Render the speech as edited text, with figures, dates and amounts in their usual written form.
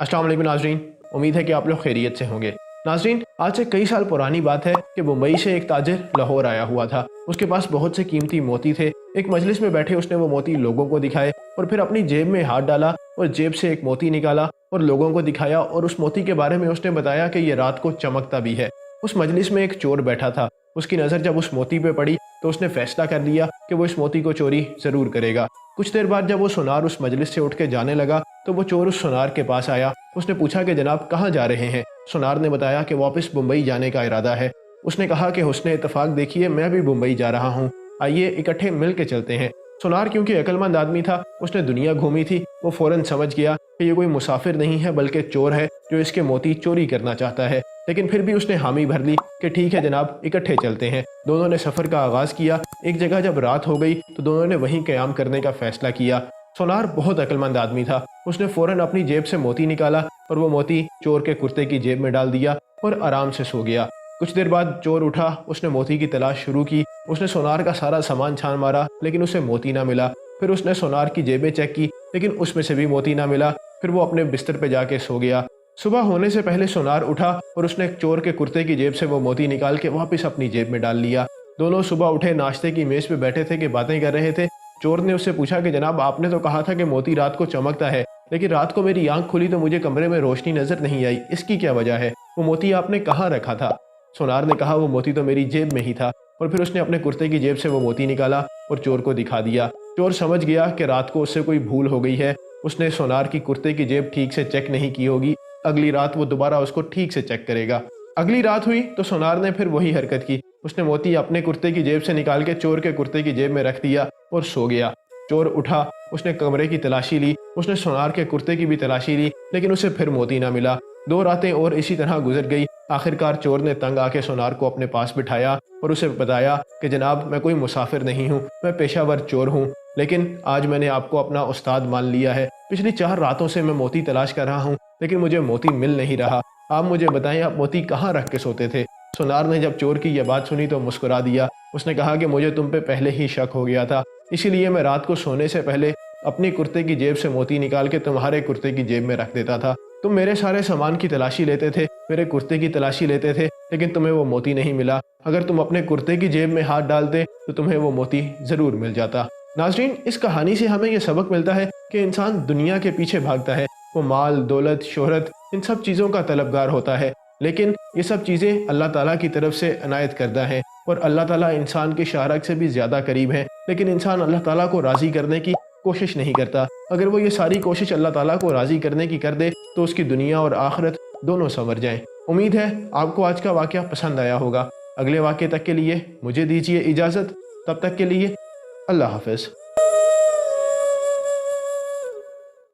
अस्सलाम वालेकुम नाजरीन, उम्मीद है कि आप लोग खैरियत से होंगे। नाजरीन, आज से कई साल पुरानी बात है कि मुंबई से एक ताजिर लाहौर आया हुआ था। उसके पास बहुत से कीमती मोती थे। एक मजलिस में बैठे उसने वो मोती लोगों को दिखाए और फिर अपनी जेब में हाथ डाला और जेब से एक मोती निकाला और लोगों को दिखाया, और उस मोती के बारे में उसने बताया कि ये रात को चमकता भी है। उस मजलिस में एक चोर बैठा था। उसकी नज़र जब उस मोती पे पड़ी तो उसने फैसला कर लिया कि वो इस मोती को चोरी ज़रूर करेगा। कुछ देर बाद जब वो सुनार उस मजलिस से उठ के जाने लगा तो वो चोर उस सुनार के पास आया। उसने पूछा कि जनाब कहाँ जा रहे हैं। सुनार ने बताया कि वापस मुंबई जाने का इरादा है। उसने कहा कि हुस्ने इत्तफाक देखिए, मैं भी मुंबई जा रहा हूँ, आइए इकट्ठे मिल के चलते हैं। सुनार क्योंकि अक्लमंद आदमी था, उसने दुनिया घूमी थी, वो फौरन समझ गया कि ये कोई मुसाफिर नहीं है बल्कि चोर है जो इसके मोती चोरी करना चाहता है। लेकिन फिर भी उसने हामी भर ली कि ठीक है जनाब, इकट्ठे चलते हैं। दोनों ने सफ़र का आगाज़ किया। एक जगह जब रात हो गई तो दोनों ने वहीं क़याम करने का फ़ैसला किया। सोनार बहुत अक्लमंद आदमी था। उसने फ़ौरन अपनी जेब से मोती निकाला और वो मोती चोर के कुर्ते की जेब में डाल दिया और आराम से सो गया। कुछ देर बाद चोर उठा, उसने मोती की तलाश शुरू की। उसने सोनार का सारा सामान छान मारा लेकिन उसे मोती ना मिला। फिर उसने सोनार की जेबें चेक की लेकिन उसमें से भी मोती ना मिला। फिर वो अपने बिस्तर पे जाके सो गया। सुबह होने से पहले सोनार उठा और उसने चोर के कुर्ते की जेब से वो मोती निकाल के वापस अपनी जेब में डाल लिया। दोनों सुबह उठे, नाश्ते की मेज़ पे बैठे थे कि बातें कर रहे थे। चोर ने उससे पूछा कि जनाब आपने तो कहा था कि मोती रात को चमकता है, लेकिन रात को मेरी आंख खुली तो मुझे कमरे में रोशनी नजर नहीं आई, इसकी क्या वजह है? वो मोती आपने कहाँ रखा था? सोनार ने कहा वो मोती तो मेरी जेब में ही था। और फिर उसने अपने कुर्ते की जेब से वो मोती निकाला और चोर को दिखा दिया। चोर समझ गया कि रात को उससे कोई भूल हो गई है। उसने सोनार की कुर्ते की जेब ठीक से चेक नहीं की होगी। अगली रात वो दोबारा उसको ठीक से चेक करेगा। अगली रात हुई तो सोनार ने फिर वही हरकत की। उसने मोती अपने कुर्ते की जेब से निकाल के चोर के कुर्ते की जेब में रख दिया और सो गया। चोर उठा, उसने कमरे की तलाशी ली, उसने सोनार के कुर्ते की भी तलाशी ली लेकिन उसे फिर मोती ना मिला। 2 रातें और इसी तरह गुजर गई। आखिरकार चोर ने तंग आके सोनार को अपने पास बिठाया और उसे बताया कि जनाब मैं कोई मुसाफिर नहीं हूँ, मैं पेशावर चोर हूँ, लेकिन आज मैंने आपको अपना उस्ताद मान लिया है। पिछली 4 रातों से मैं मोती तलाश कर रहा हूँ लेकिन मुझे मोती मिल नहीं रहा। आप मुझे बताएं आप मोती कहाँ रख के सोते थे? सोनार ने जब चोर की यह बात सुनी तो मुस्कुरा दिया। उसने कहा कि मुझे तुम पे पहले ही शक हो गया था, इसीलिए मैं रात को सोने से पहले अपनी कुर्ते की जेब से मोती निकाल के तुम्हारे कुर्ते की जेब में रख देता था। तुम मेरे सारे सामान की तलाशी लेते थे, मेरे कुर्ते की तलाशी लेते थे, लेकिन तुम्हें वो मोती नहीं मिला। अगर तुम अपने कुर्ते की जेब में हाथ डालते तो तुम्हें वो मोती ज़रूर मिल जाता। नाज़रीन, इस कहानी से हमें यह सबक मिलता है कि इंसान दुनिया के पीछे भागता है। वो माल, दौलत, शोहरत, इन सब चीज़ों का तलबगार होता है, लेकिन ये सब चीज़ें अल्लाह ताला की तरफ से अनायत करदा है और अल्लाह ताला इंसान के शाहरग से भी ज़्यादा करीब है। लेकिन इंसान अल्लाह ताला को राज़ी करने की कोशिश नहीं करता। अगर वो ये सारी कोशिश अल्लाह ताला को राज़ी करने की कर दे तो उसकी दुनिया और आखिरत दोनों संवर जाएं। उम्मीद है आपको आज का वाक़या पसंद आया होगा। अगले वाक़ये तक के लिए मुझे दीजिए इजाज़त। तब तक के लिए अल्लाह हाफ़िज़।